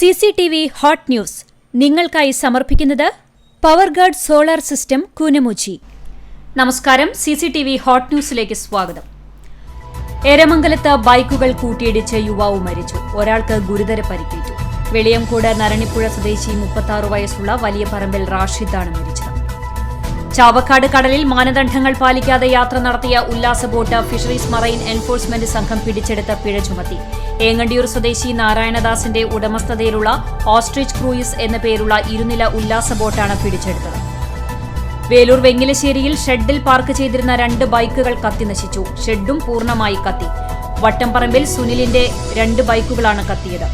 CCTV hot news നിങ്ങൾക്കായി സമർപ്പിക്കുന്നത് Powerguard solar system Koonamuchi. നമസ്കാരം. CCTV ഹോട്ട് ന്യൂസിലേക്ക് സ്വാഗതം. എരമംഗലത്ത് ബൈക്കുകൾ കൂട്ടിയിടിച്ച് യുവാവ് മരിച്ചു. ഒരാൾക്ക് ഗുരുതര പരിക്കേറ്റു. വെളിയംകോട് നരണിപ്പുഴ സ്വദേശി 36 വയസ്സുള്ള വലിയ പറമ്പിൽ റാഷിദാണ് മരിച്ചത്. ചാവക്കാട് കടലിൽ മാനദണ്ഡങ്ങൾ പാലിക്കാതെ യാത്ര നടത്തിയ ഉല്ലാസ ബോട്ട് ഫിഷറീസ് മറൈൻ എൻഫോഴ്സ്മെന്റ് സംഘം പിടിച്ചെടുത്ത പിഴ ചുമത്തി. ഏങ്ങണ്ടിയൂർ സ്വദേശി നാരായണദാസിന്റെ ഉടമസ്ഥതയിലുള്ള ഓസ്ട്രിച്ച് ക്രൂയിസ് എന്ന പേരുള്ള ഇരുനില ഉല്ലാസ ബോട്ടാണ് പിടിച്ചെടുത്തത്. വേലൂർ വെങ്ങിലശ്ശേരിയിൽ ഷെഡിൽ പാർക്ക് ചെയ്തിരുന്ന 2 ബൈക്കുകൾ കത്തിനശിച്ചു. ഷെഡും പൂർണ്ണമായി കത്തി. വട്ടംപറമ്പിൽ സുനിലിന്റെ 2 ബൈക്കുകളാണ് കത്തിയത്.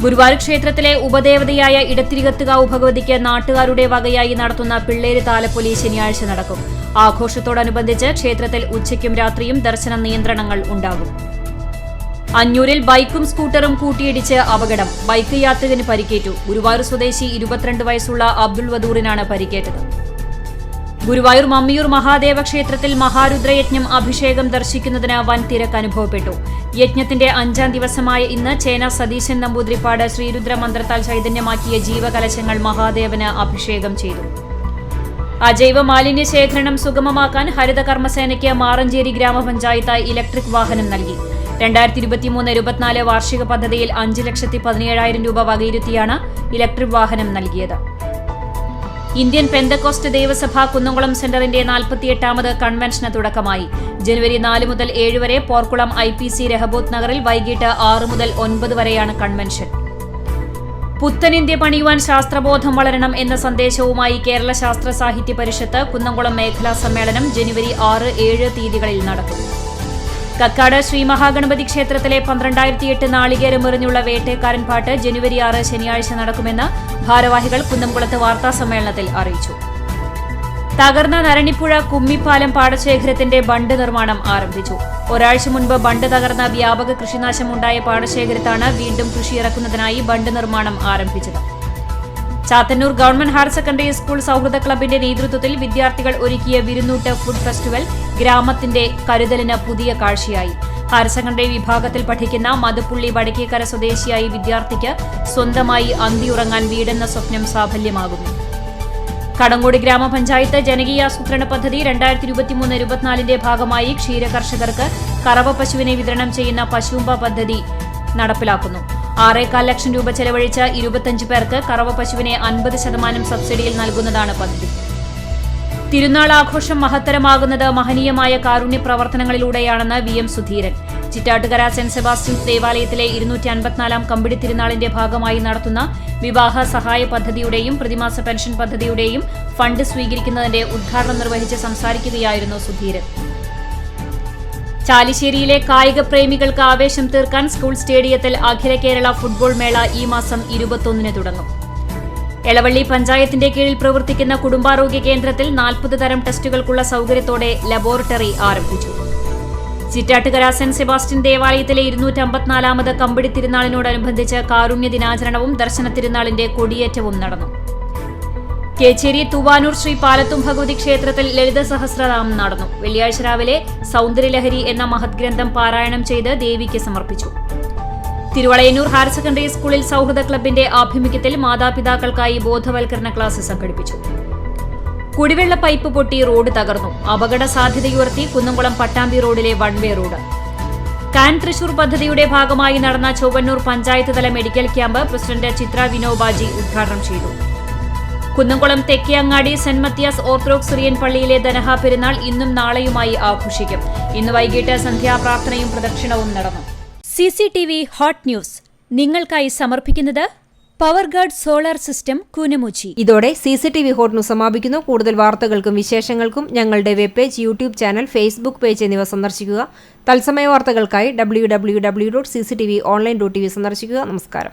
ഗുരുവായൂർ ക്ഷേത്രത്തിലെ ഉപദേവതയായ ഇടത്തിരികത്തുകാവ് ഭഗവതിക്ക് നാട്ടുകാരുടെ വകയായി നടത്തുന്ന പിള്ളേര് താലപ്പൊലി ശനിയാഴ്ച നടക്കും. ആഘോഷത്തോടനുബന്ധിച്ച് ക്ഷേത്രത്തിൽ ഉച്ചയ്ക്കും രാത്രിയും ദർശന നിയന്ത്രണങ്ങൾ ഉണ്ടാകും. അഞ്ഞൂരിൽ ബൈക്കും സ്കൂട്ടറും കൂട്ടിയിടിച്ച് അപകടം. ബൈക്ക് യാത്രികന് പരിക്കേറ്റു. ഗുരുവായൂർ സ്വദേശി 22 വയസ്സുള്ള അബ്ദുൾ വദൂറിനാണ് പരിക്കേറ്റത്. ഗുരുവായൂർ മമ്മിയൂർ മഹാദേവ ക്ഷേത്രത്തിൽ മഹാരുദ്രയജ്ഞം അഭിഷേകം ദർശിക്കുന്നതിന് വൻ തിരക്ക് അനുഭവപ്പെട്ടു. യജ്ഞത്തിന്റെ 5ാം ദിവസമായ ഇന്ന് ചേന സതീശൻ നമ്പൂതിരിപ്പാട് ശ്രീരുദ്ര മന്ത്രത്താൽ ചൈതന്യമാക്കിയ ജീവകലശങ്ങൾ മഹാദേവന് അഭിഷേകം ചെയ്തു. അജൈവ മാലിന്യ ശേഖരണം സുഗമമാക്കാൻ ഹരിത കർമ്മസേനയ്ക്ക് മാറഞ്ചേരി ഗ്രാമപഞ്ചായത്ത് ഇലക്ട്രിക് വാഹനം നൽകി. 2023-24 വാർഷിക പദ്ധതിയിൽ 5,17,000 രൂപ വകയിരുത്തിയാണ് ഇലക്ട്രിക് വാഹനം നൽകിയത്. ഇന്ത്യൻ പെന്തക്കോസ്റ്റ് ദേവസഭ കുന്നംകുളം സെന്ററിന്റെ 48ാമത് കൺവെൻഷന് തുടക്കമായി. ജനുവരി 4 മുതൽ 7 വരെ പോർക്കുളം IPC രഹബോത്ത് നഗറിൽ വൈകിട്ട് 6 മുതൽ 9 വരെയാണ് കൺവെൻഷൻ. പുത്തനിന്ത്യ പണിയുവാൻ ശാസ്ത്രബോധം വളരണം എന്ന സന്ദേശവുമായി കേരള ശാസ്ത്ര സാഹിത്യ പരിഷത്ത് കുന്നംകുളം മേഖലാ സമ്മേളനം ജനുവരി 6, 7 തീയതികളിൽ നടക്കും. കക്കാട് ശ്രീ മഹാഗണപതി ക്ഷേത്രത്തിലെ 12,008 നാളികേരം എറിഞ്ഞുള്ള വേട്ടേക്കാരൻ പാട്ട് ജനുവരി 6 ശനിയാഴ്ച നടക്കുമെന്ന് ഭാരവാഹികൾ കുന്നംകുളത്ത് വാർത്താസമ്മേളനത്തിൽ അറിയിച്ചു. തകർന്ന നരണിപ്പുഴ കുമ്മിപ്പാലം പാടശേഖരത്തിന്റെ ബണ്ട് നിർമ്മാണം ആരംഭിച്ചു. ഒരാഴ്ച മുൻപ് ബണ്ട് തകർന്ന വ്യാപക കൃഷിനാശമുണ്ടായ പാടശേഖരത്താണ് വീണ്ടും കൃഷിയിറക്കുന്നതിനായി ബണ്ട് നിർമ്മാണം ആരംഭിച്ചത്. Chathannoor government higher secondary school സൌഹൃദ ക്ലബിന്റെ നേതൃത്വത്തിൽ വിദ്യാർത്ഥികൾ ഒരുക്കിയ വിരുന്നൂട്ട് ഫുഡ് ഫെസ്റ്റിവൽ ഗ്രാമത്തിന്റെ കരുതലിന് പുതിയ കാഴ്ചയായി. ഹയർ സെക്കൻഡറി വിഭാഗത്തിൽ പഠിക്കുന്ന മതുപ്പുള്ളി വടക്കേക്കര സ്വദേശിയായ വിദ്യാർത്ഥിക്ക് സ്വന്തമായി അന്തിയുറങ്ങാൻ വീടെന്ന സ്വപ്നം സാഫല്യമാകുന്നു. കടങ്ങോടി ഗ്രാമപഞ്ചായത്ത് ജനകീയാസൂത്രണ പദ്ധതി 2023-24 ഭാഗമായി ക്ഷീരകർഷകർക്ക് കറവ പശുവിനെ വിതരണം ചെയ്യുന്ന പശുമ്പ പദ്ധതി നടപ്പിലാക്കുന്നു. 6.25 ലക്ഷം രൂപ ചെലവഴിച്ച 25 പേർക്ക് കറവ പശുവിനെ 50% സബ്സിഡിയിൽ നൽകുന്നതാണ് പദ്ധതി. തിരുനാൾ ആഘോഷം മഹത്തരമാകുന്നത് മഹനീയമായ കാരുണ്യ പ്രവർത്തനങ്ങളിലൂടെയാണെന്ന് VM Sudheeran. Chittattukara saint Sebastian's ദേവാലയത്തിലെ 254ാം കമ്പിടി തിരുനാളിന്റെ ഭാഗമായി നടത്തുന്ന വിവാഹ സഹായ പദ്ധതിയുടെയും പ്രതിമാസ പെൻഷൻ പദ്ധതിയുടെയും ഫണ്ട് സ്വീകരിക്കുന്നതിന്റെ ഉദ്ഘാടനം നിർവഹിച്ച് സംസാരിക്കുകയായിരുന്നു സുധീരൻ. ചാലിശ്ശേരിയിലെ കായിക പ്രേമികൾക്ക് ആവേശം തീർക്കാൻ സ്കൂൾ സ്റ്റേഡിയത്തിൽ അഖില കേരള ഫുട്ബോൾ മേള ഈ മാസം 21 തുടങ്ങും. എളവള്ളി പഞ്ചായത്തിന്റെ കീഴിൽ പ്രവർത്തിക്കുന്ന കുടുംബാരോഗ്യ കേന്ദ്രത്തിൽ 40 തരം ടെസ്റ്റുകൾക്കുള്ള സൌകര്യത്തോടെ ലബോറട്ടറി ആരംഭിച്ചു. ചിറ്റാട്ടുകര സെന്റ് സെബാസ്റ്റ്യൻ ദേവാലയത്തിലെ 254ാമത് കമ്പിടി തിരുനാളിനോടനുബന്ധിച്ച് കാരുണ്യ ദിനാചരണവും ദർശന തിരുനാളിന്റെ കൊടിയേറ്റവും നടന്നു. കേച്ചേരി തൂവാനൂർ ശ്രീ പാലത്തും ഭഗവതി ക്ഷേത്രത്തിൽ ലളിത സഹസ്രനാമം നടന്നു. വെള്ളിയാഴ്ച രാവിലെ സൗന്ദര്യലഹരി എന്ന മഹത് ഗ്രന്ഥം പാരായണം ചെയ്ത് ദേവിക്ക് സമർപ്പിച്ചു. തിരുവളയന്നൂർ ഹയർ സെക്കൻഡറി സ്കൂളിൽ സൌഹൃദ ക്ലബിന്റെ ആഭിമുഖ്യത്തിൽ മാതാപിതാക്കൾക്കായി ബോധവൽക്കരണ ക്ലാസ് സംഘടിപ്പിച്ചു. കുടിവെള്ള പൈപ്പ് പൊട്ടി റോഡ് തകർന്നു. അപകട സാധ്യതയുയർത്തി കുന്നംകുളം പട്ടാമ്പി റോഡിലെ വൺവേ റോഡ്. കാൻ തൃശൂർ പദ്ധതിയുടെ ഭാഗമായി നടന്ന ചൊവ്വന്നൂർ പഞ്ചായത്ത് തല മെഡിക്കൽ ക്യാമ്പ് പ്രസിഡന്റ് ചിത്ര വിനോബാജി ഉദ്ഘാടനം ചെയ്തു. കുന്നംകുളം തെക്കേ അങ്ങാടി സെന്റ് മത്തിയാസ് ഓർത്തഡോക്സ് സിറിയൻ പള്ളിയിലെ ദനഹ പെരുന്നാൾ ഇന്നും നാളെയുമായി ആഘോഷിക്കും. ഇന്ന് വൈകിട്ട് സന്ധ്യാപ്രാർത്ഥനയും പ്രദക്ഷിണവും നടന്നു. CCTV ഹോട്ട് ന്യൂസ് നിങ്ങൾക്കായി സമർപ്പിക്കുന്നത് പവർഗാർഡ് സോളാർ സിസ്റ്റം കൂനമുച്ചി. ഇതോടെ CCTV ഹോട്ട് ന്യൂസ് സമാപിക്കുന്നു. കൂടുതൽ വാർത്തകൾക്കും വിശേഷങ്ങൾക്കും ഞങ്ങളുടെ web page, YouTube channel, Facebook page എന്നിവ സന്ദർശിക്കുക. തത്സമയ വാർത്തകൾക്കായി www.cctv.online.tv സന്ദർശിക്കുക. നമസ്കാരം.